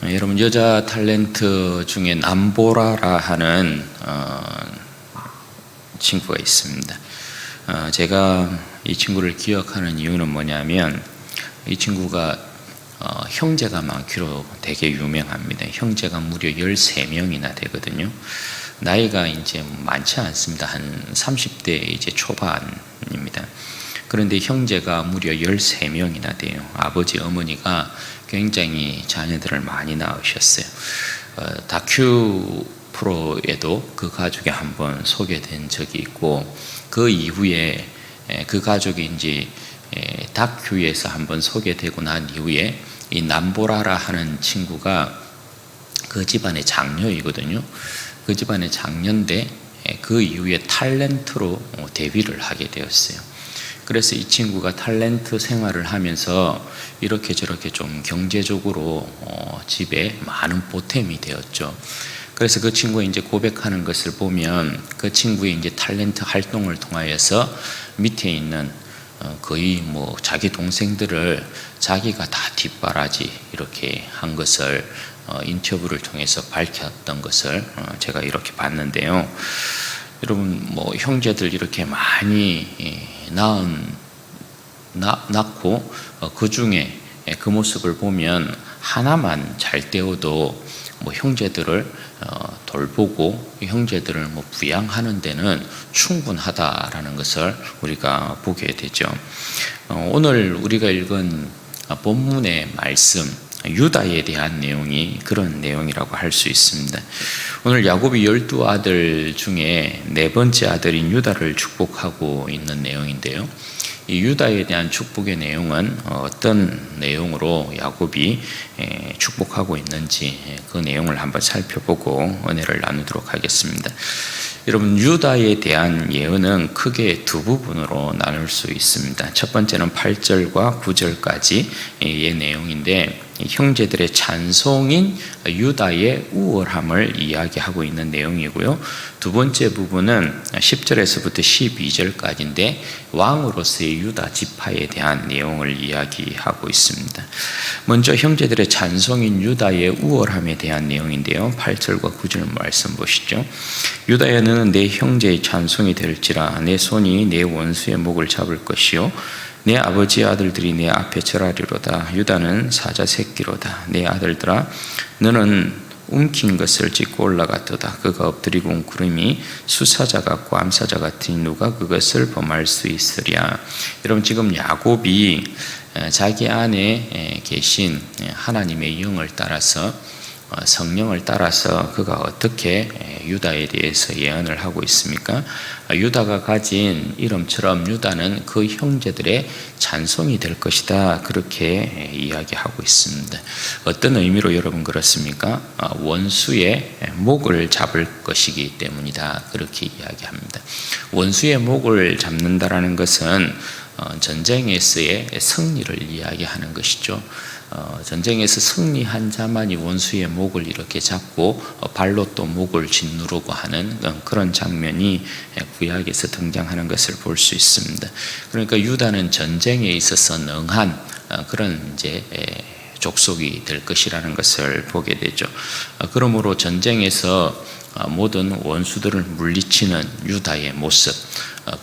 여러분, 여자 탤런트 중에 남보라라 하는 친구가 있습니다. 제가 이 친구를 기억하는 이유는 뭐냐면, 이 친구가 형제가 많기로 되게 유명합니다. 형제가 무려 13명이나 되거든요. 나이가 이제 많지 않습니다. 한 30대 이제 초반입니다. 그런데 형제가 무려 13명이나 돼요. 아버지, 어머니가 굉장히 자녀들을 많이 낳으셨어요. 다큐 프로에도 그 가족이 한번 소개된 적이 있고, 그 이후에 그 가족이 이제 다큐에서 한번 소개되고 난 이후에 이 남보라라 하는 친구가 그 집안의 장녀이거든요. 그 집안의 장녀인데 그 이후에 탤런트로 데뷔를 하게 되었어요. 그래서 이 친구가 탤런트 생활을 하면서 이렇게 저렇게 좀 경제적으로 집에 많은 보탬이 되었죠. 그래서 그 친구가 이제 고백하는 것을 보면, 그 친구의 이제 탤런트 활동을 통하여서 밑에 있는 거의 자기 동생들을 자기가 다 뒷바라지 이렇게 한 것을 인터뷰를 통해서 밝혔던 것을 제가 이렇게 봤는데요. 여러분, 형제들 이렇게 많이 낳고 그 중에 그 모습을 보면 하나만 잘 때워도 형제들을 돌보고 형제들을 부양하는 데는 충분하다라는 것을 우리가 보게 되죠. 오늘 우리가 읽은 본문의 말씀, 유다에 대한 내용이 그런 내용이라고 할 수 있습니다. 오늘 야곱이 12아들 중에 네 번째 아들인 유다를 축복하고 있는 내용인데요. 이 유다에 대한 축복의 내용은 어떤 내용으로 야곱이 축복하고 있는지 그 내용을 한번 살펴보고 은혜를 나누도록 하겠습니다. 여러분, 유다에 대한 예언은 크게 두 부분으로 나눌 수 있습니다. 첫 번째는 8절과 9절까지의 내용인데, 형제들의 찬송인 유다의 우월함을 이야기하고 있는 내용이고요. 두 번째 부분은 10절에서부터 12절까지인데 왕으로서의 유다 지파에 대한 내용을 이야기하고 있습니다. 먼저 형제들의 찬송인 유다의 우월함에 대한 내용인데요. 8절과 9절 말씀 보시죠. 유다야, 너는 내 형제의 찬송이 될지라. 내 손이 내 원수의 목을 잡을 것이요 내 아버지의 아들들이 내 앞에 절하리로다. 유다는 사자 새끼로다. 내 아들들아, 너는 움킨 것을 짚고 올라갔도다. 그가 엎드리고 온 구름이 수사자 같고 암사자 같으니 누가 그것을 범할 수 있으랴. 여러분, 지금 야곱이 자기 안에 계신 하나님의 영을 따라서, 성령을 따라서 그가 어떻게 유다에 대해서 예언을 하고 있습니까? 유다가 가진 이름처럼 유다는 그 형제들의 찬송이 될 것이다, 그렇게 이야기하고 있습니다. 어떤 의미로 여러분 그렇습니까? 원수의 목을 잡을 것이기 때문이다, 그렇게 이야기합니다. 원수의 목을 잡는다라는 것은 전쟁에서의 승리를 이야기하는 것이죠. 전쟁에서 승리한 자만이 원수의 목을 이렇게 잡고 발로 또 목을 짓누르고 하는 그런 장면이 구약에서 등장하는 것을 볼 수 있습니다. 그러니까 유다는 전쟁에 있어서 능한 그런 이제 족속이 될 것이라는 것을 보게 되죠. 그러므로 전쟁에서 모든 원수들을 물리치는 유다의 모습,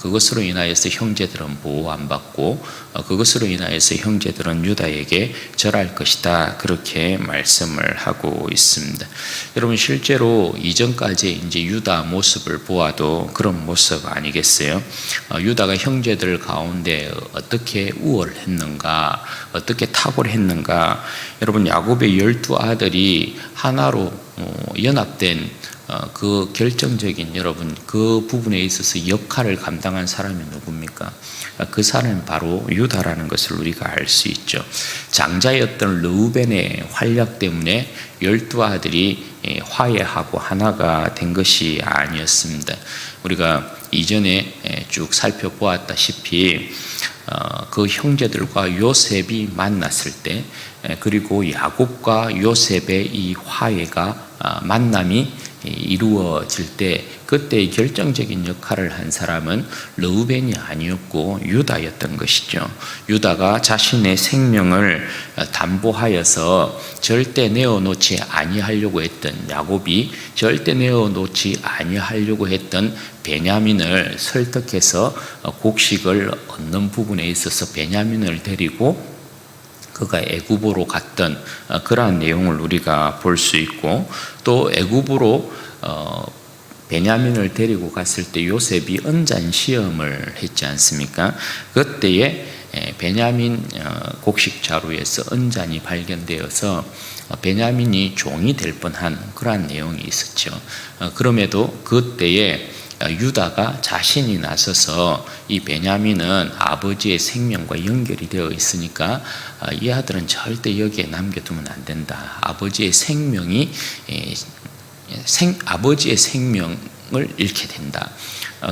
그것으로 인하여서 형제들은 보호 안 받고 그것으로 인하여서 형제들은 유다에게 절할 것이다, 그렇게 말씀을 하고 있습니다. 여러분, 실제로 이전까지 이제 유다 모습을 보아도 그런 모습 아니겠어요? 유다가 형제들 가운데 어떻게 우월했는가, 어떻게 탁월했는가. 여러분, 야곱의 12아들이 하나로 연합된 그 결정적인, 여러분, 그 부분에 있어서 역할을 감당한 사람이 누굽니까? 그 사람은 바로 유다라는 것을 우리가 알 수 있죠. 장자였던 르우벤의 활약 때문에 12아들이 화해하고 하나가 된 것이 아니었습니다. 우리가 이전에 쭉 살펴보았다시피 그 형제들과 요셉이 만났을 때, 그리고 야곱과 요셉의 이 화해가, 만남이 이루어질 때 그때 결정적인 역할을 한 사람은 르우벤이 아니었고 유다였던 것이죠. 유다가 자신의 생명을 담보하여서 절대 내어놓지 아니하려고 했던 야곱이 절대 내어놓지 아니하려고 했던 베냐민을 설득해서 곡식을 얻는 부분에 있어서 베냐민을 데리고 그가 애굽으로 갔던 그러한 내용을 우리가 볼 수 있고, 또 애굽으로 베냐민을 데리고 갔을 때 요셉이 언잔 시험을 했지 않습니까? 그때에 베냐민 곡식 자루에서 언잔이 발견되어서 베냐민이 종이 될 뻔한 그러한 내용이 있었죠. 그럼에도 그때에 유다가 자신이 나서서 이 베냐민은 아버지의 생명과 연결이 되어 있으니까 이 아들은 절대 여기에 남겨두면 안 된다. 아버지의 생명을 잃게 된다.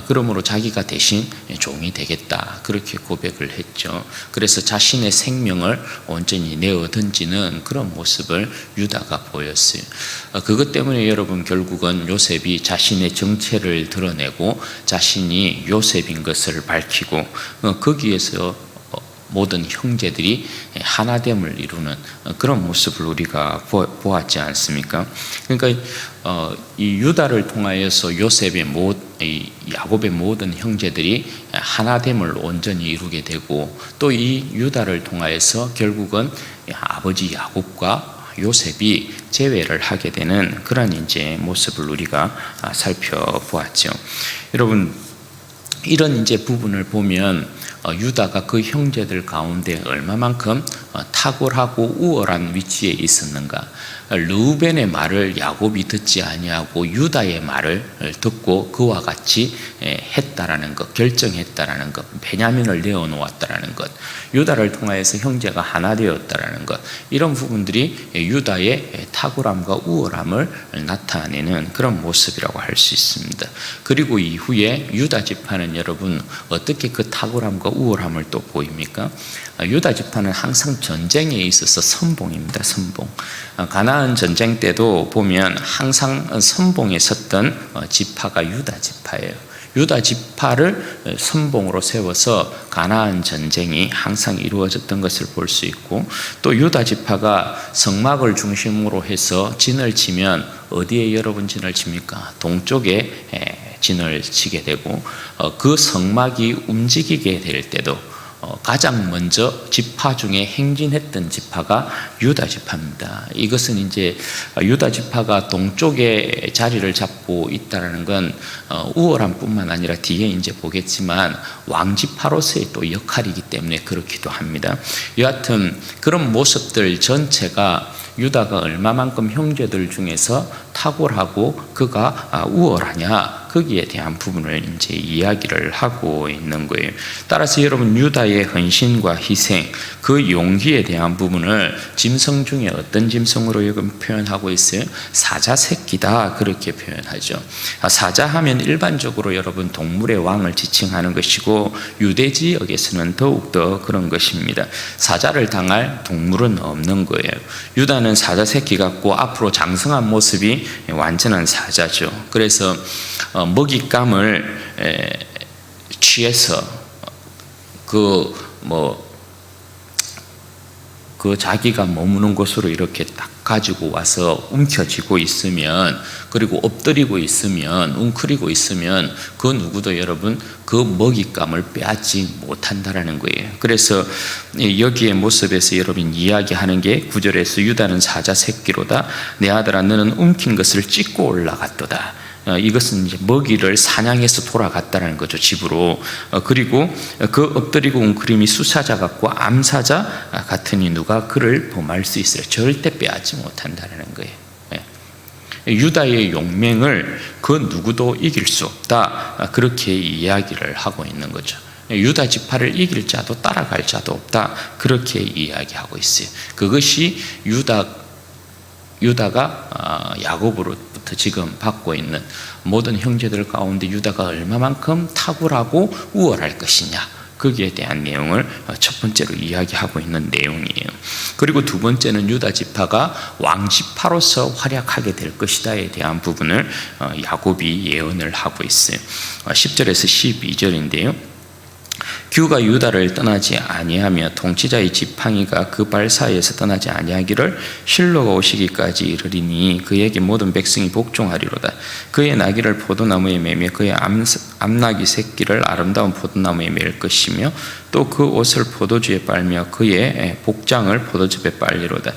그러므로 자기가 대신 종이 되겠다, 그렇게 고백을 했죠. 그래서 자신의 생명을 온전히 내어 던지는 그런 모습을 유다가 보였어요. 그것 때문에 여러분 결국은 요셉이 자신의 정체를 드러내고 자신이 요셉인 것을 밝히고 거기에서 모든 형제들이 하나됨을 이루는 그런 모습을 우리가 보았지 않습니까? 그러니까 이 유다를 통하여서 야곱의 모든 형제들이 하나됨을 온전히 이루게 되고, 또 이 유다를 통하여서 결국은 아버지 야곱과 요셉이 재회를 하게 되는 그런 이제 모습을 우리가 살펴보았죠. 여러분, 이런 이제 부분을 보면 유다가 그 형제들 가운데 얼마만큼 탁월하고 우월한 위치에 있었는가. 르우벤의 말을 야곱이 듣지 아니하고 유다의 말을 듣고 그와 같이 했다라는 것, 결정했다라는 것, 베냐민을 내어놓았다라는 것, 유다를 통하여서 형제가 하나 되었다라는 것, 이런 부분들이 유다의 탁월함과 우월함을 나타내는 그런 모습이라고 할 수 있습니다. 그리고 이후에 유다 지파는 여러분 어떻게 그 탁월함과 우월함을 또 보입니까? 유다 지파는 항상 전쟁에 있어서 선봉입니다. 선봉. 가나안 전쟁 때도 보면 항상 선봉에 섰던 지파가 유다 지파예요. 유다 지파를 선봉으로 세워서 가나안 전쟁이 항상 이루어졌던 것을 볼 수 있고, 또 유다 지파가 성막을 중심으로 해서 진을 치면 어디에 여러분 진을 칩니까? 동쪽에 진을 치게 되고, 그 성막이 움직이게 될 때도 가장 먼저 지파 중에 행진했던 지파가 유다 지파입니다. 이것은 이제 유다 지파가 동쪽에 자리를 잡고 있다는 건 우월함뿐만 아니라 뒤에 이제 보겠지만 왕지파로서의 또 역할이기 때문에 그렇기도 합니다. 여하튼 그런 모습들 전체가 유다가 얼마만큼 형제들 중에서 탁월하고 그가 우월하냐, 거기에 대한 부분을 이제 이야기를 하고 있는 거예요. 따라서 여러분 유다의 헌신과 희생, 그 용기에 대한 부분을 짐승 중에 어떤 짐승으로 여러분 표현하고 있어요? 사자 새끼다, 그렇게 표현하죠. 사자하면 일반적으로 여러분 동물의 왕을 지칭하는 것이고, 유대 지역에서는 더욱더 그런 것입니다. 사자를 당할 동물은 없는 거예요. 유다는 사자 새끼 같고 앞으로 장성한 모습이 완전한 사자죠. 그래서 먹잇감을 취해서 자기가 머무는 곳으로 이렇게 딱 가지고 와서 움켜쥐고 있으면, 그리고 엎드리고 있으면, 웅크리고 있으면 그 누구도 여러분 그 먹잇감을 빼앗지 못한다라는 거예요. 그래서 여기에 모습에서 여러분 이야기하는 게 9절에서 유다는 사자 새끼로다. 내 아들아 너는 움킨 것을 찢고 올라갔도다. 이것은 이제 먹이를 사냥해서 돌아갔다는 거죠, 집으로. 그리고 그 엎드리고 웅크림이 수사자 같고 암사자 같으니 누가 그를 범할 수 있으랴. 절대 빼앗지 못한다는 거예요. 유다의 용맹을 그 누구도 이길 수 없다, 그렇게 이야기를 하고 있는 거죠. 유다 지파를 이길 자도 따라갈 자도 없다, 그렇게 이야기하고 있어요. 그것이 유다가 야곱으로부터 지금 받고 있는 모든 형제들 가운데 유다가 얼마만큼 탁월하고 우월할 것이냐, 거기에 대한 내용을 첫 번째로 이야기하고 있는 내용이에요. 그리고 두 번째는 유다 지파가 왕지파로서 활약하게 될 것이다에 대한 부분을 야곱이 예언을 하고 있어요. 10절에서 12절인데요. 규가 유다를 떠나지 아니하며 통치자의 지팡이가 그 발 사이에서 떠나지 아니하기를 실로가 오시기까지 이르리니 그에게 모든 백성이 복종하리로다. 그의 나귀를 포도나무에 매며 그의 암나귀 새끼를 아름다운 포도나무에 맬 것이며 또 그 옷을 포도주에 빨며 그의 복장을 포도즙에 빨리로다.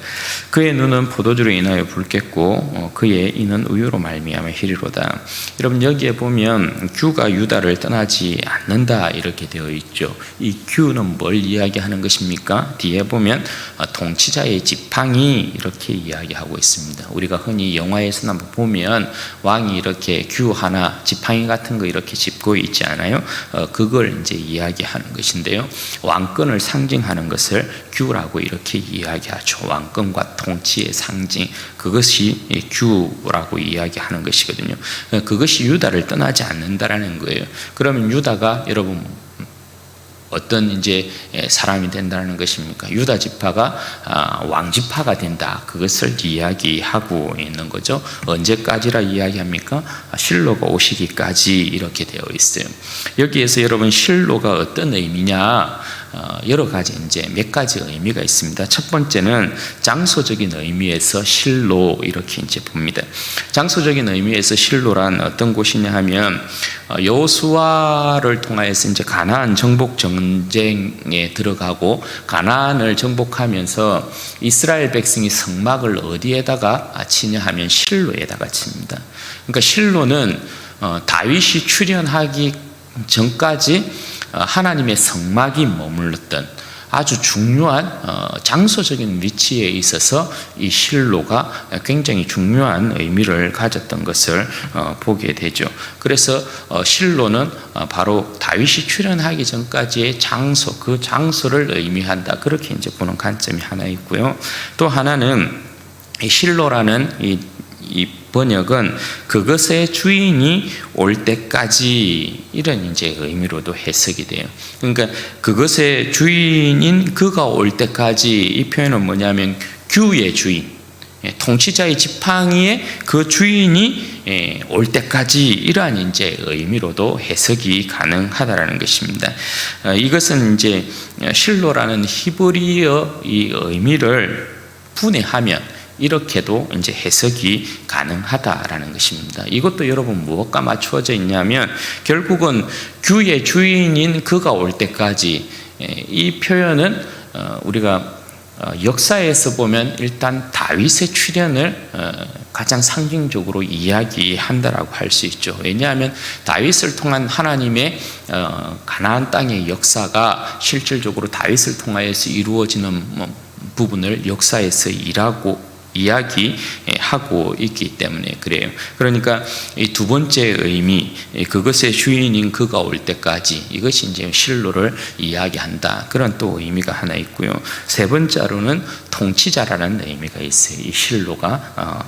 그의 눈은 포도주로 인하여 붉겠고 그의 이는 우유로 말미암아 희리로다. 여러분, 여기에 보면 규가 유다를 떠나지 않는다 이렇게 되어 있죠. 이 규는 뭘 이야기하는 것입니까? 뒤에 보면 통치자의 지팡이 이렇게 이야기하고 있습니다. 우리가 흔히 영화에서 한번 보면 왕이 이렇게 규 하나 지팡이 같은 거 이렇게 짚고 있지 않아요? 그걸 이제 이야기하는 것인데요. 왕권을 상징하는 것을 규라고 이렇게 이야기하죠. 왕권과 통치의 상징, 그것이 규라고 이야기하는 것이거든요. 그것이 유다를 떠나지 않는다라는 거예요. 그러면 유다가 여러분 어떤 이제 사람이 된다는 것입니까? 유다 지파가 왕지파가 된다. 그것을 이야기하고 있는 거죠. 언제까지라 이야기합니까? 실로가 오시기까지 이렇게 되어 있어요. 여기에서 여러분 실로가 어떤 의미냐? 여러 가지 이제 몇 가지 의미가 있습니다. 첫 번째는 장소적인 의미에서 실로 이렇게 이제 봅니다. 장소적인 의미에서 실로란 어떤 곳이냐 하면 여호수아를 통하여서 이제 가나안 정복 전쟁에 들어가고 가나안을 정복하면서 이스라엘 백성이 성막을 어디에다가 치냐 하면 실로에다가 칩니다. 그러니까 실로는 다윗이 출현하기 전까지 하나님의 성막이 머물렀던 아주 중요한 장소적인 위치에 있어서 이 실로가 굉장히 중요한 의미를 가졌던 것을 보게 되죠. 그래서 실로는 바로 다윗이 출현하기 전까지의 장소, 그 장소를 의미한다. 그렇게 이제 보는 관점이 하나 있고요. 또 하나는 이 실로라는 이 번역은 그것의 주인이 올 때까지 이런 이제 의미로도 해석이 돼요. 그러니까 그것의 주인인 그가 올 때까지, 이 표현은 뭐냐면 규의 주인, 통치자의 지팡이의 그 주인이 올 때까지 이러한 이제 의미로도 해석이 가능하다라는 것입니다. 이것은 이제 실로라는 히브리어 이 의미를 분해하면 이렇게도 이제 해석이 가능하다라는 것입니다. 이것도 여러분 무엇과 맞추어져 있냐면 결국은 규의 주인인 그가 올 때까지, 이 표현은 우리가 역사에서 보면 일단 다윗의 출현을 가장 상징적으로 이야기한다라고 할 수 있죠. 왜냐하면 다윗을 통한 하나님의 가나안 땅의 역사가 실질적으로 다윗을 통하여서 이루어지는 부분을 역사에서 이야기하고 있기 때문에 그래요. 그러니까 이 두 번째 의미, 그것의 주인인 그가 올 때까지, 이것이 이제 실로를 이야기한다. 그런 또 의미가 하나 있고요. 세 번째로는 통치자라는 의미가 있어요. 이 실로가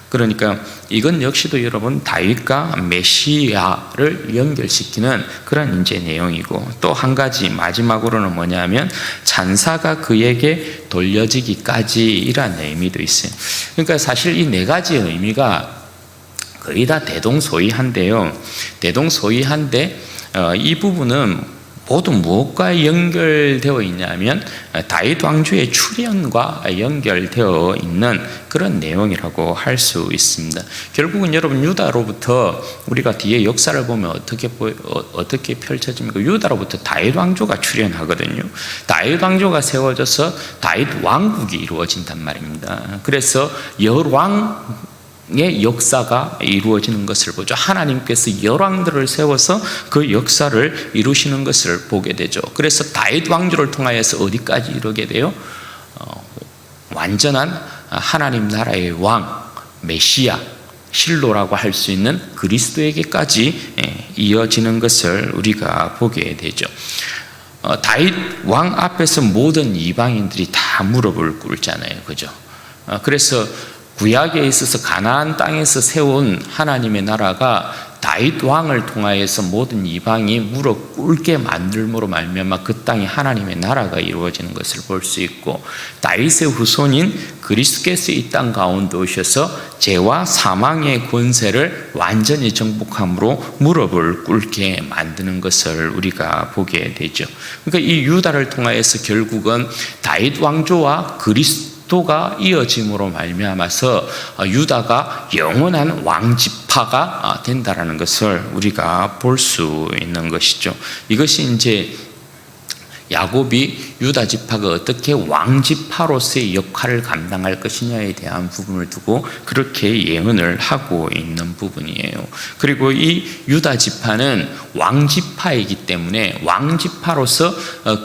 그러니까 이건 역시도 여러분 다윗과 메시아를 연결시키는 그런 이제 내용이고, 또 한 가지 마지막으로는 뭐냐면 찬사가 그에게 돌려지기까지 이란 의미도 있어요. 그러니까 사실 이 네 가지 의미가 거의 다 대동소이한데요. 대동소이한데 이 부분은 모두 무엇과 연결되어 있냐면 다윗 왕조의 출현과 연결되어 있는 그런 내용이라고 할 수 있습니다. 결국은 여러분 유다로부터, 우리가 뒤에 역사를 보면 어떻게 펼쳐집니까? 유다로부터 다윗 왕조가 출현하거든요. 다윗 왕조가 세워져서 다윗 왕국이 이루어진단 말입니다. 그래서 열왕의 역사가 이루어지는 것을 보죠. 하나님께서 열왕들을 세워서 그 역사를 이루시는 것을 보게 되죠. 그래서 다윗 왕조를 통하여서 어디까지 이루게 돼요? 완전한 하나님 나라의 왕, 메시아, 실로라고 할 수 있는 그리스도에게까지 이어지는 것을 우리가 보게 되죠. 다윗 왕 앞에서 모든 이방인들이 다 무릎을 꿇잖아요. 그죠? 그래서 구약에 있어서 가나안 땅에서 세운 하나님의 나라가 다윗 왕을 통하여서 모든 이방이 무릎 꿇게 만들므로 말미암아 그 땅에 하나님의 나라가 이루어지는 것을 볼 수 있고, 다윗의 후손인 그리스도께서 이 땅 가운데 오셔서 죄와 사망의 권세를 완전히 정복함으로 무릎을 꿇게 만드는 것을 우리가 보게 되죠. 그러니까 이 유다를 통하여서 결국은 다윗 왕조와 그리스도가 이어짐으로 말미암아서 유다가 영원한 왕지파가 된다라는 것을 우리가 볼 수 있는 것이죠. 이것이 이제 야곱이 유다 지파가 어떻게 왕지파로서의 역할을 감당할 것이냐에 대한 부분을 두고 그렇게 예언을 하고 있는 부분이에요. 그리고 이 유다 지파는 왕지파이기 때문에 왕지파로서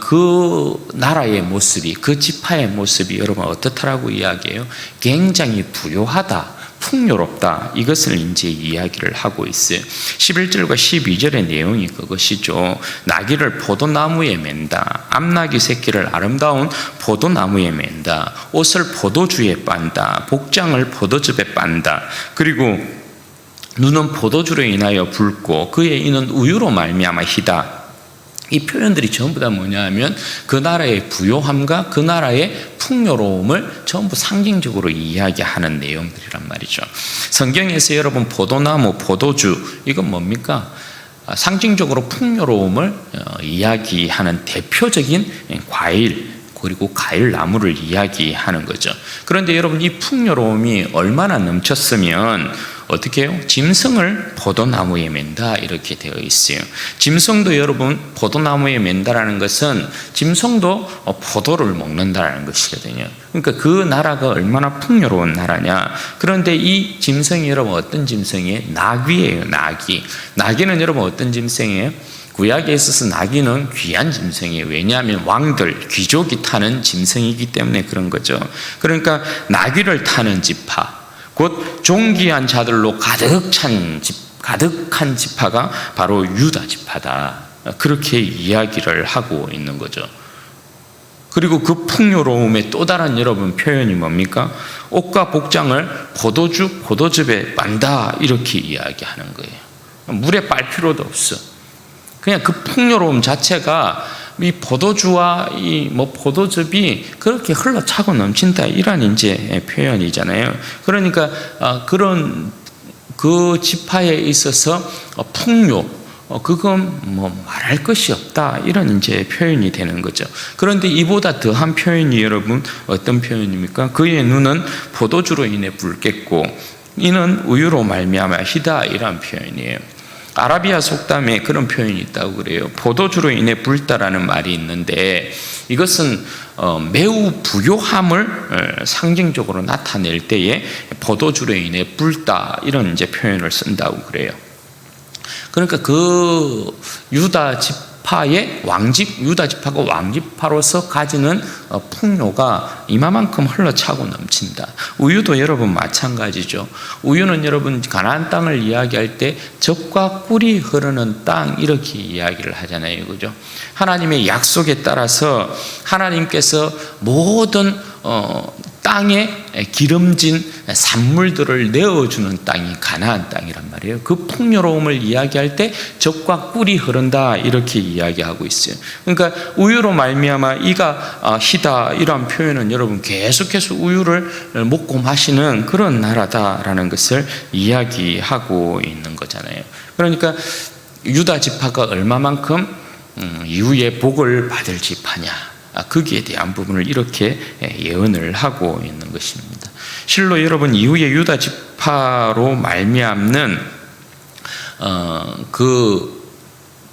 그 나라의 모습이, 그 지파의 모습이 여러분 어떻다라고 이야기해요? 굉장히 부요하다, 풍요롭다, 이것을 이제 이야기를 하고 있어요. 11절과 12절의 내용이 그것이죠. 나귀를 포도나무에 맨다, 암나귀 새끼를 아름다운 포도나무에 맨다, 옷을 포도주에 빤다, 복장을 포도즙에 빤다, 그리고 눈은 포도주로 인하여 붉고 그의 이는 우유로 말미암아 희다. 이 표현들이 전부 다 뭐냐 하면 그 나라의 부요함과 그 나라의 풍요로움을 전부 상징적으로 이야기하는 내용들이란 말이죠. 성경에서 여러분 포도나무, 포도주, 이건 뭡니까? 상징적으로 풍요로움을 이야기하는 대표적인 과일, 그리고 과일나무를 이야기하는 거죠. 그런데 여러분 이 풍요로움이 얼마나 넘쳤으면 어떻게 해요? 짐승을 포도나무에 맨다, 이렇게 되어 있어요. 짐승도 여러분 포도나무에 맨다라는 것은 짐승도 포도를 먹는다라는 것이거든요. 그러니까 그 나라가 얼마나 풍요로운 나라냐. 그런데 이 짐승이 여러분 어떤 짐승이에요? 나귀예요. 나귀. 나귀는 여러분 어떤 짐승이에요? 구약에 있어서 나귀는 귀한 짐승이에요. 왜냐하면 왕들, 귀족이 타는 짐승이기 때문에 그런 거죠. 그러니까 나귀를 타는 지파, 곧 존귀한 자들로 가득한 지파가 바로 유다 지파다, 그렇게 이야기를 하고 있는 거죠. 그리고 그 풍요로움의 또 다른 여러분 표현이 뭡니까? 옷과 복장을 포도즙에 빤다, 이렇게 이야기하는 거예요. 물에 빨 필요도 없어. 그냥 그 풍요로움 자체가 이 포도주와 이 포도즙이 그렇게 흘러차고 넘친다, 이런 이제 표현이잖아요. 그러니까 그런 그 지파에 있어서 풍요, 그건 말할 것이 없다, 이런 이제 표현이 되는 거죠. 그런데 이보다 더한 표현이 여러분 어떤 표현입니까? 그의 눈은 포도주로 인해 붉겠고 이는 우유로 말미암아 희다, 이런 표현이에요. 아라비아 속담에 그런 표현이 있다고 그래요. 포도주로 인해 붉다라는 말이 있는데 이것은 매우 부요함을 상징적으로 나타낼 때에 포도주로 인해 붉다, 이런 이제 표현을 쓴다고 그래요. 그러니까 그 유다 지파가 왕지파로서 가지는 풍요가 이마만큼 흘러차고 넘친다. 우유도 여러분 마찬가지죠. 우유는 여러분 가나안 땅을 이야기할 때 젖과 꿀이 흐르는 땅, 이렇게 이야기를 하잖아요, 그죠? 하나님의 약속에 따라서 하나님께서 모든 땅에 기름진 산물들을 내어주는 땅이 가나안 땅이란 말이에요. 그 풍요로움을 이야기할 때 젖과 꿀이 흐른다, 이렇게 이야기하고 있어요. 그러니까 우유로 말미암아 이가 희다, 이런 표현은 여러분 계속해서 우유를 먹고 마시는 그런 나라다라는 것을 이야기하고 있는 거잖아요. 그러니까 유다 지파가 얼마만큼 이후에 복을 받을 지파냐, 거기에 대한 부분을 이렇게 예언을 하고 있는 것입니다. 실로 여러분 이후에 유다 지파로 말미암는 그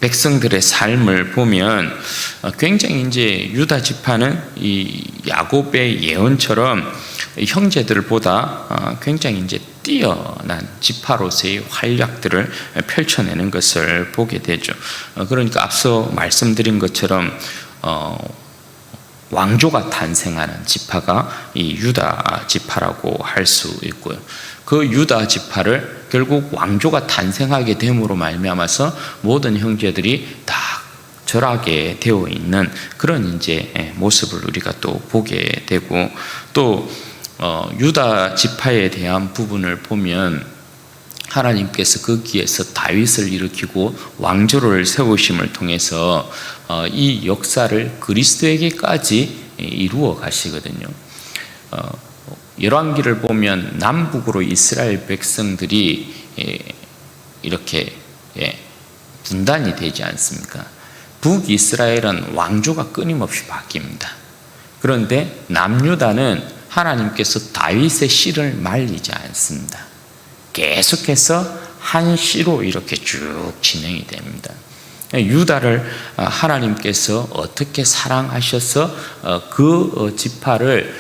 백성들의 삶을 보면 굉장히 이제 유다 지파는 이 야곱의 예언처럼 형제들보다 굉장히 이제 뛰어난 지파로서의 활약들을 펼쳐내는 것을 보게 되죠. 그러니까 앞서 말씀드린 것처럼 왕조가 탄생하는 지파가 이 유다 지파라고 할 수 있고요. 그 유다 지파를 결국 왕조가 탄생하게 됨으로 말미암아서 모든 형제들이 다 절하게 되어 있는 그런 이제 모습을 우리가 또 보게 되고, 또 유다 지파에 대한 부분을 보면 하나님께서 거기에서 다윗을 일으키고 왕조를 세우심을 통해서 이 역사를 그리스도에게까지 이루어 가시거든요. 열왕기를 보면 남북으로 이스라엘 백성들이 이렇게 분단이 되지 않습니까? 북이스라엘은 왕조가 끊임없이 바뀝니다. 그런데 남유다는 하나님께서 다윗의 씨를 말리지 않습니다. 계속해서 한 씨로 이렇게 쭉 진행이 됩니다. 유다를 하나님께서 어떻게 사랑하셔서 그 지파를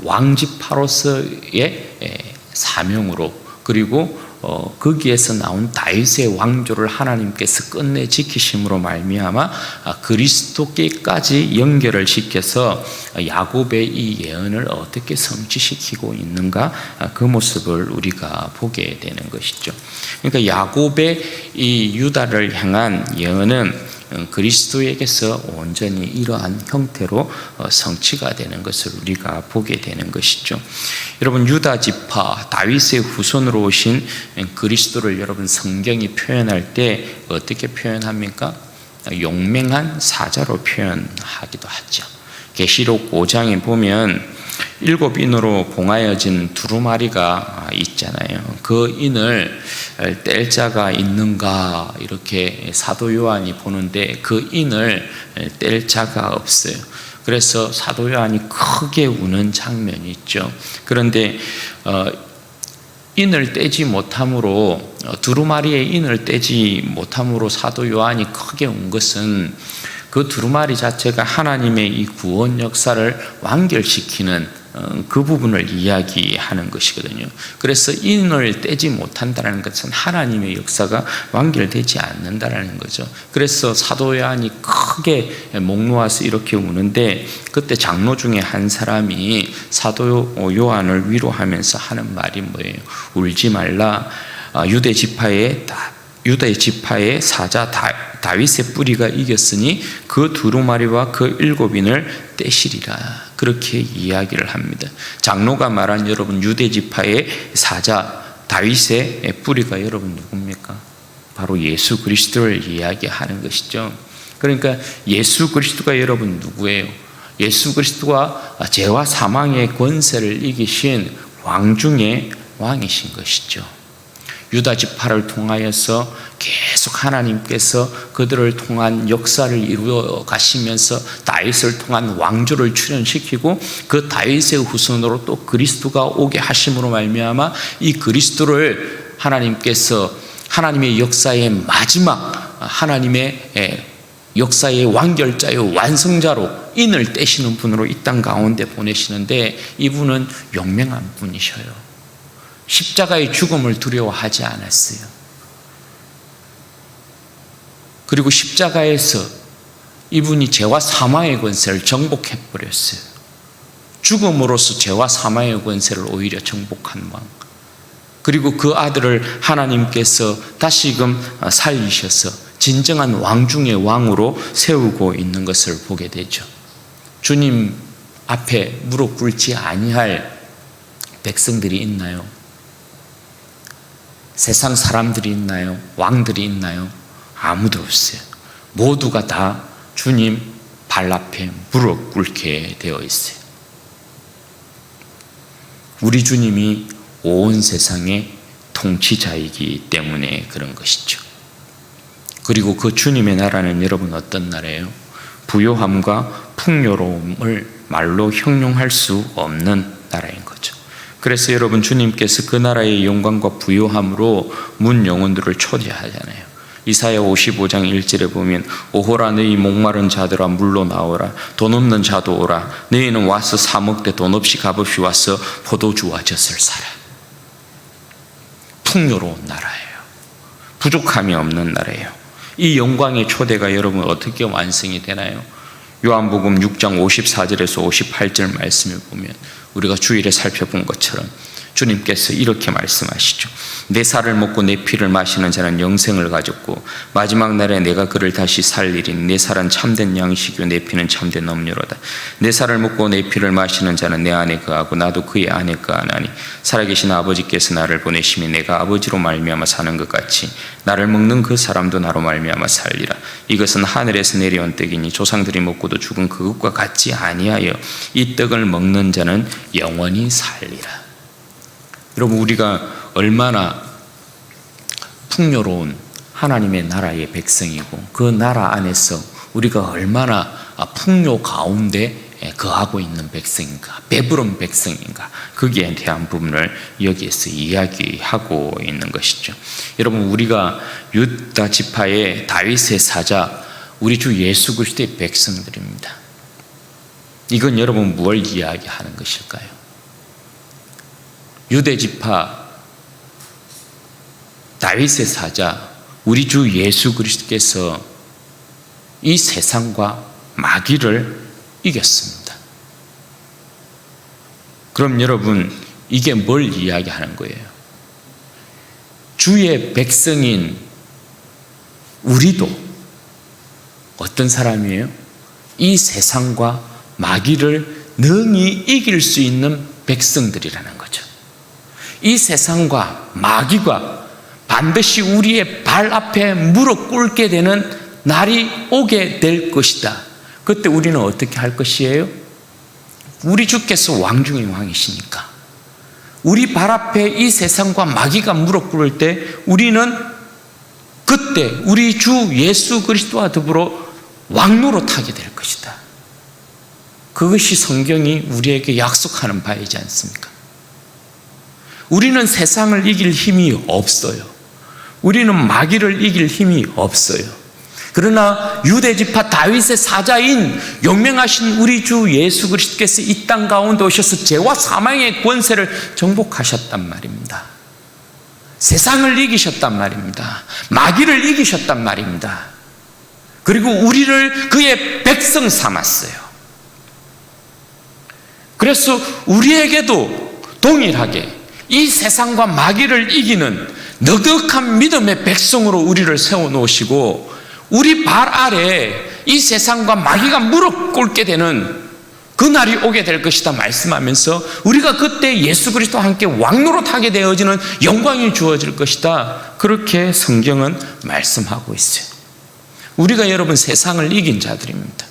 왕지파로서의 사명으로, 그리고 거기에서 나온 다윗의 왕조를 하나님께서 끝내 지키심으로 말미암아 그리스도께까지 연결을 시켜서 야곱의 이 예언을 어떻게 성취시키고 있는가, 그 모습을 우리가 보게 되는 것이죠. 그러니까 야곱의 이 유다를 향한 예언은 그리스도에게서 온전히 이러한 형태로 성취가 되는 것을 우리가 보게 되는 것이죠. 여러분, 유다 지파 다윗의 후손으로 오신 그리스도를 여러분 성경이 표현할 때 어떻게 표현합니까? 용맹한 사자로 표현하기도 하죠. 계시록 5장에 보면 7인으로 봉하여진 두루마리가 있잖아요. 그 인을 뗄 자가 있는가 이렇게 사도 요한이 보는데 그 인을 뗄 자가 없어요. 그래서 사도 요한이 크게 우는 장면이 있죠. 그런데 인을 떼지 못함으로, 두루마리의 인을 떼지 못함으로 사도 요한이 크게 운 것은 그 두루마리 자체가 하나님의 이 구원 역사를 완결시키는 그 부분을 이야기하는 것이거든요. 그래서 인을 떼지 못한다는 것은 하나님의 역사가 완결되지 않는다는 거죠. 그래서 사도 요한이 크게 목 놓아서 이렇게 우는데, 그때 장로 중에 한 사람이 사도 요한을 위로하면서 하는 말이 뭐예요? 울지 말라. 유대 지파의 사자 다윗의 뿌리가 이겼으니 그 두루마리와 그 7인을 떼시리라. 그렇게 이야기를 합니다. 장로가 말한 여러분 유대 지파의 사자 다윗의 뿌리가 여러분 누굽니까? 바로 예수 그리스도를 이야기하는 것이죠. 그러니까 예수 그리스도가 여러분 누구예요? 예수 그리스도가 죄와 사망의 권세를 이기신 왕 중에 왕이신 것이죠. 유다 지파를 통하여서 계속 하나님께서 그들을 통한 역사를 이루어 가시면서 다윗을 통한 왕조를 출현시키고 그 다윗의 후손으로 또 그리스도가 오게 하심으로 말미암아 이 그리스도를 하나님께서 하나님의 역사의 마지막, 하나님의 역사의 완결자요 완성자로 인을 떼시는 분으로 이 땅 가운데 보내시는데, 이분은 용맹한 분이셔요. 십자가의 죽음을 두려워하지 않았어요. 그리고 십자가에서 이분이 죄와 사망의 권세를 정복해버렸어요. 죽음으로써 죄와 사망의 권세를 오히려 정복한 왕. 그리고 그 아들을 하나님께서 다시금 살리셔서 진정한 왕 중의 왕으로 세우고 있는 것을 보게 되죠. 주님 앞에 무릎 꿇지 아니할 백성들이 있나요? 세상 사람들이 있나요? 왕들이 있나요? 아무도 없어요. 모두가 다 주님 발 앞에 무릎 꿇게 되어 있어요. 우리 주님이 온 세상의 통치자이기 때문에 그런 것이죠. 그리고 그 주님의 나라는 여러분 어떤 나라예요? 부요함과 풍요로움을 말로 형용할 수 없는 나라인 거죠. 그래서 여러분, 주님께서 그 나라의 영광과 부요함으로 문 영혼들을 초대하잖아요. 이사야 55장 1절에 보면 오호라 너희 목마른 자들아 물로 나오라. 돈 없는 자도 오라. 너희는 와서 사 먹되 돈 없이 값없이 와서 포도주와 젖을 사라. 풍요로운 나라예요. 부족함이 없는 나라예요. 이 영광의 초대가 여러분 어떻게 완성이 되나요? 요한복음 6장 54절에서 58절 말씀을 보면 우리가 주일에 살펴본 것처럼 주님께서 이렇게 말씀하시죠. 내 살을 먹고 내 피를 마시는 자는 영생을 가졌고 마지막 날에 내가 그를 다시 살리리니 내 살은 참된 양식이요 내 피는 참된 음료로다. 내 살을 먹고 내 피를 마시는 자는 내 안에 거하고 나도 그의 안에 거하나니 살아계신 아버지께서 나를 보내심이 내가 아버지로 말미암아 사는 것 같이 나를 먹는 그 사람도 나로 말미암아 살리라. 이것은 하늘에서 내려온 떡이니 조상들이 먹고도 죽은 그것과 같지 아니하여 이 떡을 먹는 자는 영원히 살리라. 여러분, 우리가 얼마나 풍요로운 하나님의 나라의 백성이고 그 나라 안에서 우리가 얼마나 풍요 가운데 거하고 있는 백성인가, 배부른 백성인가, 거기에 대한 부분을 여기에서 이야기하고 있는 것이죠. 여러분, 우리가 유다 지파의 다윗의 사자, 우리 주 예수 그리스도의 백성들입니다. 이건 여러분 무엇을 이야기하는 것일까요? 유대 지파 다윗의 사자 우리 주 예수 그리스도께서 이 세상과 마귀를 이겼습니다. 그럼 여러분, 이게 뭘 이야기하는 거예요? 주의 백성인 우리도 어떤 사람이에요? 이 세상과 마귀를 능히 이길 수 있는 백성들이라는 거죠. 이 세상과 마귀가 반드시 우리의 발 앞에 무릎 꿇게 되는 날이 오게 될 것이다. 그때 우리는 어떻게 할 것이에요? 우리 주께서 왕 중의 왕이시니까 우리 발 앞에 이 세상과 마귀가 무릎 꿇을 때 우리는 그때 우리 주 예수 그리스도와 더불어 왕노로 타게 될 것이다. 그것이 성경이 우리에게 약속하는 바이지 않습니까? 우리는 세상을 이길 힘이 없어요. 우리는 마귀를 이길 힘이 없어요. 그러나 유대지파 다윗의 사자인 용맹하신 우리 주 예수 그리스도께서 이 땅 가운데 오셔서 죄와 사망의 권세를 정복하셨단 말입니다. 세상을 이기셨단 말입니다. 마귀를 이기셨단 말입니다. 그리고 우리를 그의 백성 삼았어요. 그래서 우리에게도 동일하게 이 세상과 마귀를 이기는 넉넉한 믿음의 백성으로 우리를 세워놓으시고 우리 발 아래 이 세상과 마귀가 무릎 꿇게 되는 그날이 오게 될 것이다 말씀하면서 우리가 그때 예수 그리스도와 함께 왕노릇하게 되어지는 영광이 주어질 것이다, 그렇게 성경은 말씀하고 있어요. 우리가 여러분 세상을 이긴 자들입니다.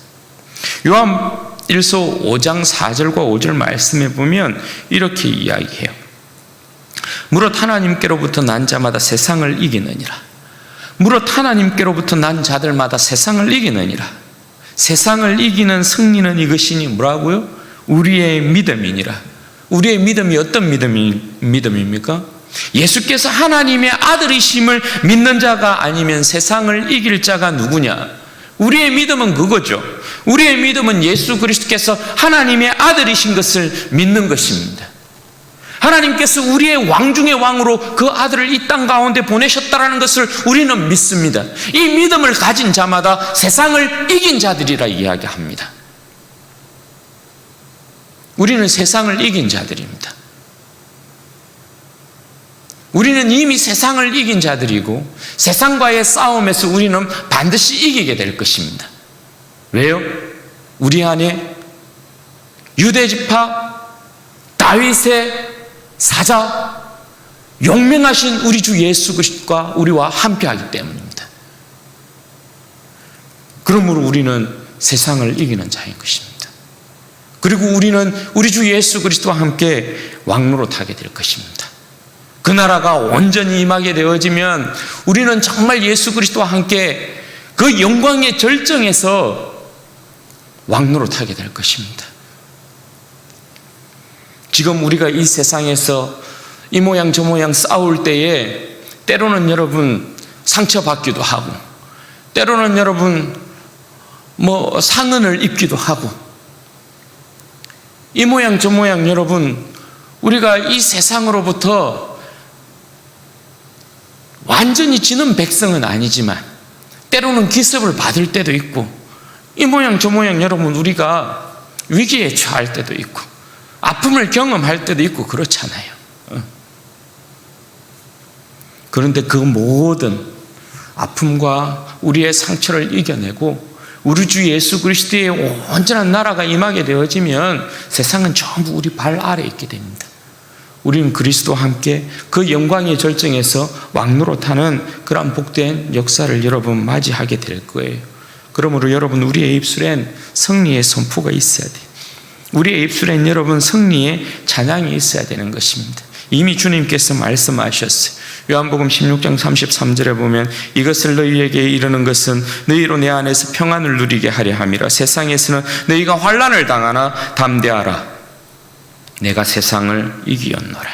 요한일서 5장 4절과 5절 말씀에 보면 이렇게 이야기해요. 무릇 하나님께로부터 난 자마다 세상을 이기느니라. 무릇 하나님께로부터 난 자들마다 세상을 이기느니라. 세상을 이기는 승리는 이것이니 뭐라고요? 우리의 믿음이니라. 우리의 믿음이 어떤 믿음입니까? 예수께서 하나님의 아들이심을 믿는 자가 아니면 세상을 이길 자가 누구냐? 우리의 믿음은 그거죠. 우리의 믿음은 예수 그리스도께서 하나님의 아들이신 것을 믿는 것입니다. 하나님께서 우리의 왕 중의 왕으로 그 아들을 이 땅 가운데 보내셨다는 것을 우리는 믿습니다. 이 믿음을 가진 자마다 세상을 이긴 자들이라 이야기합니다. 우리는 세상을 이긴 자들입니다. 우리는 이미 세상을 이긴 자들이고 세상과의 싸움에서 우리는 반드시 이기게 될 것입니다. 왜요? 우리 안에 유대지파 다윗의 사자 용맹하신 우리 주 예수 그리스도가 우리와 함께하기 때문입니다. 그러므로 우리는 세상을 이기는 자인 것입니다. 그리고 우리는 우리 주 예수 그리스도와 함께 왕노릇하게 될 것입니다. 그 나라가 온전히 임하게 되어지면 우리는 정말 예수 그리스도와 함께 그 영광의 절정에서 왕노릇하게 될 것입니다. 지금 우리가 이 세상에서 이 모양 저 모양 싸울 때에 때로는 여러분 상처받기도 하고 때로는 여러분 상흔을 입기도 하고 이 모양 저 모양 여러분 우리가 이 세상으로부터 완전히 지는 백성은 아니지만 때로는 기습을 받을 때도 있고 이 모양 저 모양 여러분 우리가 위기에 처할 때도 있고 아픔을 경험할 때도 있고 그렇잖아요. 그런데 그 모든 아픔과 우리의 상처를 이겨내고 우리 주 예수 그리스도의 온전한 나라가 임하게 되어지면 세상은 전부 우리 발 아래에 있게 됩니다. 우리는 그리스도와 함께 그 영광의 절정에서 왕노릇하는 그런 복된 역사를 여러분 맞이하게 될 거예요. 그러므로 여러분, 우리의 입술엔 승리의 선포가 있어야 돼요. 우리의 입술엔 여러분 승리의 찬양이 있어야 되는 것입니다. 이미 주님께서 말씀하셨어요. 요한복음 16장 33절에 보면 이것을 너희에게 이르는 것은 너희로 내 안에서 평안을 누리게 하려 함이라. 세상에서는 너희가 환난을 당하나 담대하라. 내가 세상을 이기었노라.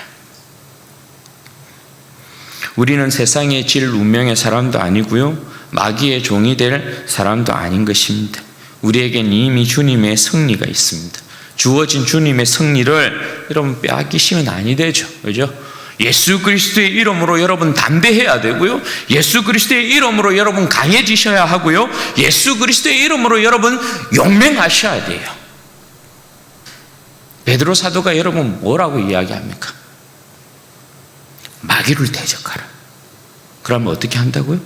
우리는 세상의 질 운명의 사람도 아니고요, 마귀의 종이 될 사람도 아닌 것입니다. 우리에겐 이미 주님의 승리가 있습니다. 주어진 주님의 승리를 여러분 빼앗기시면 아니 되죠. 그죠? 예수 그리스도의 이름으로 여러분 담대해야 되고요, 예수 그리스도의 이름으로 여러분 강해지셔야 하고요, 예수 그리스도의 이름으로 여러분 용맹하셔야 돼요. 베드로 사도가 여러분 뭐라고 이야기합니까? 마귀를 대적하라. 그러면 어떻게 한다고요?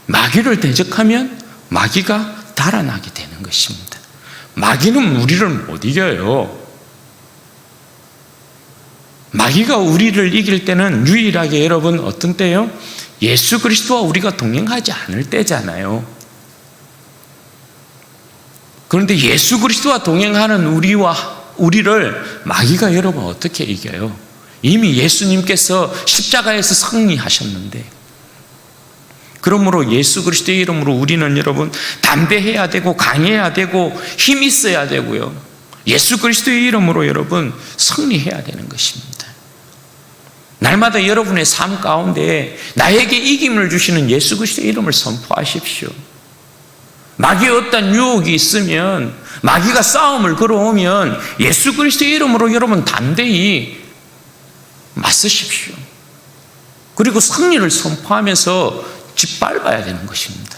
마귀를 대적하면 마귀가 달아나게 되는 것입니다. 마귀는 우리를 못 이겨요. 마귀가 우리를 이길 때는 유일하게 여러분 어떤 때요? 예수 그리스도와 우리가 동행하지 않을 때잖아요. 그런데 예수 그리스도와 동행하는 우리를 마귀가 여러분 어떻게 이겨요? 이미 예수님께서 십자가에서 승리하셨는데. 그러므로 예수 그리스도의 이름으로 우리는 여러분 담대해야 되고 강해야 되고 힘 있어야 되고요, 예수 그리스도의 이름으로 여러분 승리해야 되는 것입니다. 날마다 여러분의 삶 가운데 나에게 이김을 주시는 예수 그리스도의 이름을 선포하십시오. 마귀의 어떤 유혹이 있으면, 마귀가 싸움을 걸어오면 예수 그리스도의 이름으로 여러분 담대히 맞서십시오. 그리고 승리를 선포하면서 짓밟아야 되는 것입니다.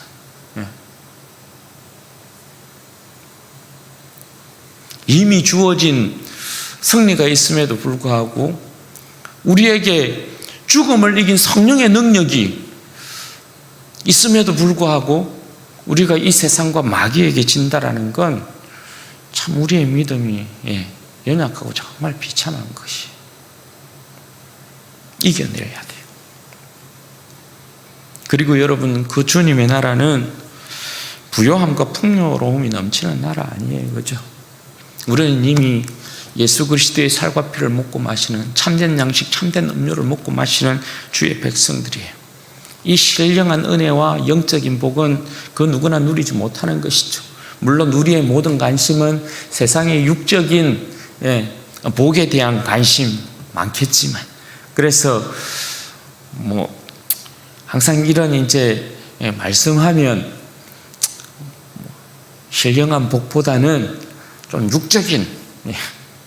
이미 주어진 승리가 있음에도 불구하고 우리에게 죽음을 이긴 성령의 능력이 있음에도 불구하고 우리가 이 세상과 마귀에게 진다라는 건 참 우리의 믿음이 연약하고 정말 비참한 것이. 이겨내야 돼요. 그리고 여러분, 그 주님의 나라는 부요함과 풍요로움이 넘치는 나라 아니에요. 그죠? 우리는 이미 예수 그리스도의 살과 피를 먹고 마시는, 참된 양식, 참된 음료를 먹고 마시는 주의 백성들이에요. 이 신령한 은혜와 영적인 복은 그 누구나 누리지 못하는 것이죠. 물론 우리의 모든 관심은 세상의 육적인 복에 대한 관심 많겠지만, 그래서 항상 이런 말씀하면 신령한 복보다는 좀 육적인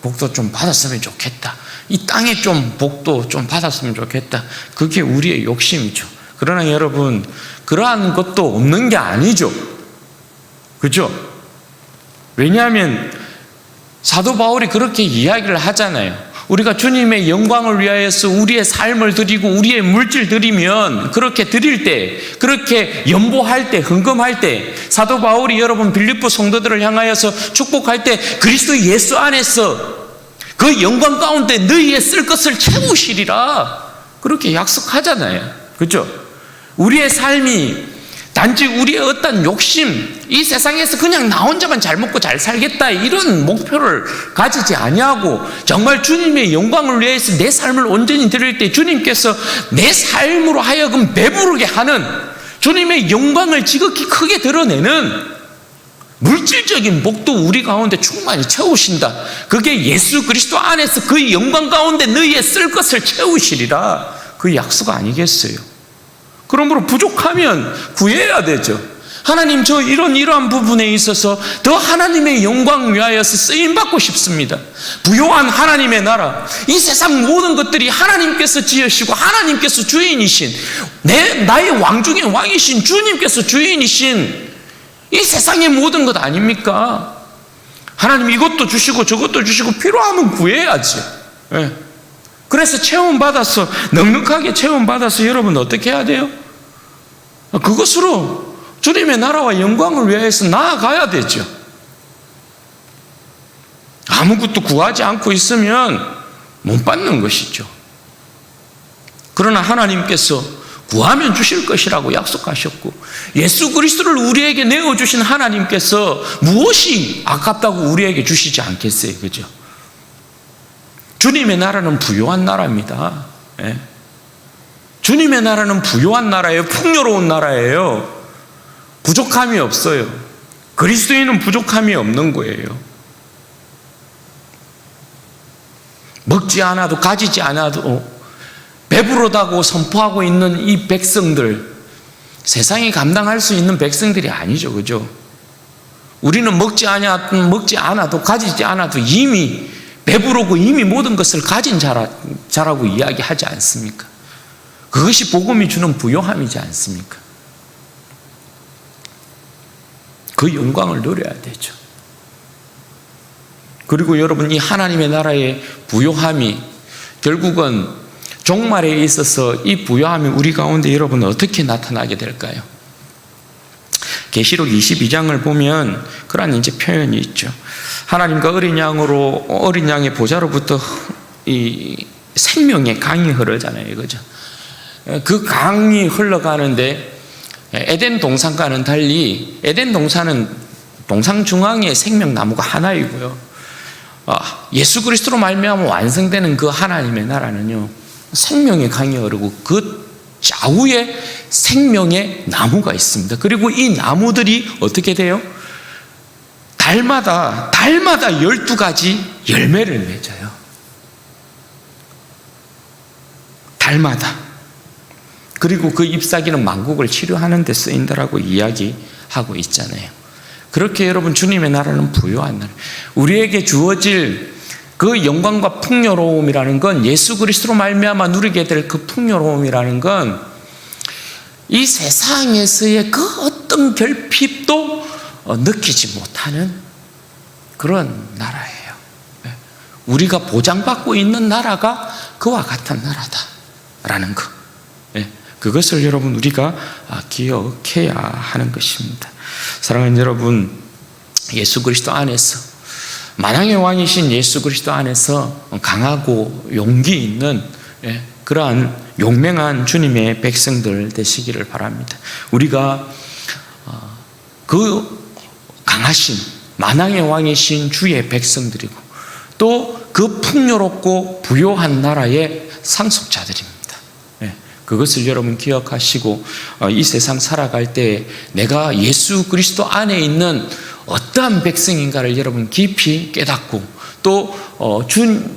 복도 좀 받았으면 좋겠다, 이 땅의 좀 복도 좀 받았으면 좋겠다, 그게 우리의 욕심이죠. 그러나 여러분, 그러한 것도 없는 게 아니죠. 그죠? 왜냐하면 사도 바울이 그렇게 이야기를 하잖아요. 우리가 주님의 영광을 위하여서 우리의 삶을 드리고 우리의 물질 드리면, 그렇게 드릴 때, 그렇게 연보할 때, 헌금할 때, 사도 바울이 여러분 빌립보 성도들을 향하여서 축복할 때 그리스도 예수 안에서 그 영광 가운데 너희의 쓸 것을 채우시리라, 그렇게 약속하잖아요. 그렇죠? 우리의 삶이 단지 우리의 어떤 욕심, 이 세상에서 그냥 나 혼자만 잘 먹고 잘 살겠다, 이런 목표를 가지지 아니하고 정말 주님의 영광을 위해서 내 삶을 온전히 드릴 때 주님께서 내 삶으로 하여금 배부르게 하는, 주님의 영광을 지극히 크게 드러내는 물질적인 복도 우리 가운데 충만히 채우신다. 그게 예수 그리스도 안에서 그 영광 가운데 너희의 쓸 것을 채우시리라, 그 약속 아니겠어요? 그러므로 부족하면 구해야 되죠. 하나님, 저 이러한 부분에 있어서 더 하나님의 영광 위하여서 쓰임받고 싶습니다. 부요한 하나님의 나라, 이 세상 모든 것들이 하나님께서 지으시고 하나님께서 주인이신, 나의 왕 중에 왕이신 주님께서 주인이신 이 세상의 모든 것 아닙니까? 하나님 이것도 주시고 저것도 주시고 필요하면 구해야지. 예. 그래서 체험받아서, 넉넉하게 체험받아서 여러분 어떻게 해야 돼요? 그것으로 주님의 나라와 영광을 위해서 나아가야 되죠. 아무것도 구하지 않고 있으면 못 받는 것이죠. 그러나 하나님께서 구하면 주실 것이라고 약속하셨고, 예수 그리스도를 우리에게 내어주신 하나님께서 무엇이 아깝다고 우리에게 주시지 않겠어요? 그죠? 주님의 나라는 부요한 나라입니다. 예? 주님의 나라는 부요한 나라예요. 풍요로운 나라예요. 부족함이 없어요. 그리스도인은 부족함이 없는 거예요. 먹지 않아도, 가지지 않아도 배부르다고 선포하고 있는 이 백성들, 세상이 감당할 수 있는 백성들이 아니죠. 그죠? 우리는 먹지 않아도, 가지지 않아도 이미 배부르고 이미 모든 것을 가진 자라고 이야기하지 않습니까? 그것이 복음이 주는 부요함이지 않습니까? 그 영광을 누려야 되죠. 그리고 여러분, 이 하나님의 나라의 부요함이 결국은 종말에 있어서 이 부요함이 우리 가운데 여러분 어떻게 나타나게 될까요? 계시록 22장을 보면 그런 이제 표현이 있죠. 하나님과 어린 양의 보좌로부터 이 생명의 강이 흐르잖아요. 그죠? 그 강이 흘러가는데 에덴 동산과는 달리, 에덴 동산은 동산 중앙에 생명나무가 하나이고요. 예수 그리스도로 말미암아 완성되는 그 하나님의 나라는요, 생명의 강이 흐르고 그 좌우에 생명의 나무가 있습니다. 그리고 이 나무들이 어떻게 돼요? 달마다 12가지 열매를 맺어요. 달마다. 그리고 그 잎사귀는 만국을 치료하는 데 쓰인다라고 이야기하고 있잖아요. 그렇게 여러분, 주님의 나라는 부요한 나라. 우리에게 주어질 그 영광과 풍요로움이라는 건, 예수 그리스도로 말미암아 누리게 될 그 풍요로움이라는 건 이 세상에서의 그 어떤 결핍도 느끼지 못하는 그런 나라예요. 우리가 보장받고 있는 나라가 그와 같은 나라다라는 것, 그것을 여러분 우리가 기억해야 하는 것입니다. 사랑하는 여러분, 예수 그리스도 안에서, 만왕의 왕이신 예수 그리스도 안에서 강하고 용기 있는 그러한 용맹한 주님의 백성들 되시기를 바랍니다. 우리가 그 강하신 만왕의 왕이신 주의 백성들이고, 또 그 풍요롭고 부요한 나라의 상속자들입니다. 그것을 여러분 기억하시고, 이 세상 살아갈 때 내가 예수 그리스도 안에 있는 어떠한 백성인가를 여러분 깊이 깨닫고, 또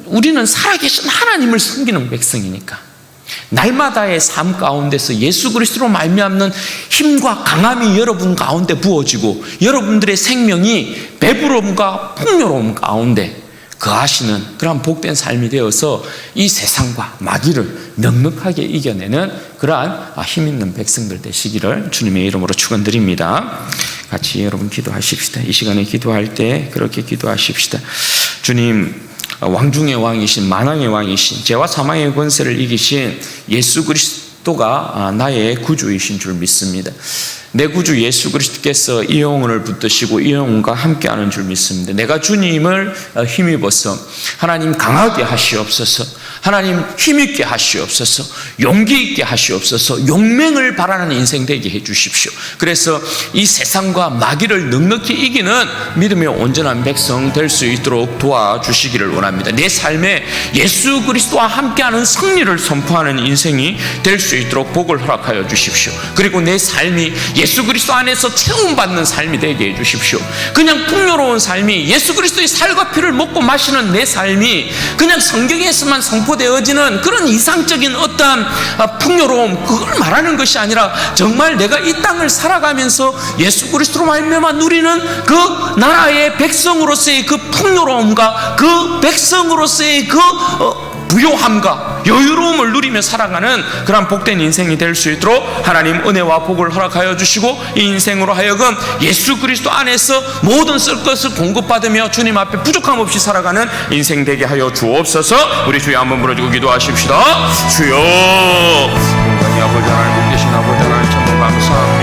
우리는 살아계신 하나님을 섬기는 백성이니까 날마다의 삶 가운데서 예수 그리스도로 말미암는 힘과 강함이 여러분 가운데 부어지고, 여러분들의 생명이 배부름과 풍요로움 가운데 거하시는 그러한 복된 삶이 되어서 이 세상과 마귀를 넉넉하게 이겨내는 그러한 힘있는 백성들 되시기를 주님의 이름으로 축원드립니다. 같이 여러분 기도하십시다. 이 시간에 기도할 때 그렇게 기도하십시다. 주님, 왕중의 왕이신, 만왕의 왕이신, 죄와 사망의 권세를 이기신 예수 그리스도가 나의 구주이신 줄 믿습니다. 내 구주 예수 그리스도께서 이 영혼을 붙드시고 이 영혼과 함께하는 줄 믿습니다. 내가 주님을 힘입어서 하나님 강하게 하시옵소서, 하나님 힘있게 하시옵소서, 용기 있게 하시옵소서, 용맹을 바라는 인생 되게 해주십시오. 그래서 이 세상과 마귀를 넉넉히 이기는 믿음의 온전한 백성 될 수 있도록 도와주시기를 원합니다. 내 삶에 예수 그리스도와 함께하는 승리를 선포하는 인생이 될 수 있도록 복을 허락하여 주십시오. 그리고 내 삶이 예수 그리스도 안에서 체험받는 삶이 되게 해주십시오. 그냥 풍요로운 삶이, 예수 그리스도의 살과 피를 먹고 마시는 내 삶이 그냥 성경에서만 선포되어지는 그런 이상적인 어떠한 풍요로움, 그걸 말하는 것이 아니라 정말 내가 이 땅을 살아가면서 예수 그리스도로 말미암아 누리는 그 나라의 백성으로서의 그 풍요로움과 그 백성으로서의 그 부요함과 여유로움을 누리며 살아가는 그런 복된 인생이 될 수 있도록 하나님 은혜와 복을 허락하여 주시고, 이 인생으로 하여금 예수 그리스도 안에서 모든 쓸 것을 공급받으며 주님 앞에 부족함 없이 살아가는 인생 되게 하여 주옵소서. 우리 주여 한번 부르짖고 기도하십시다. 주여, 영광이 아버지 하나님, 복 되신 아버지 하나님, 참 감사합니다.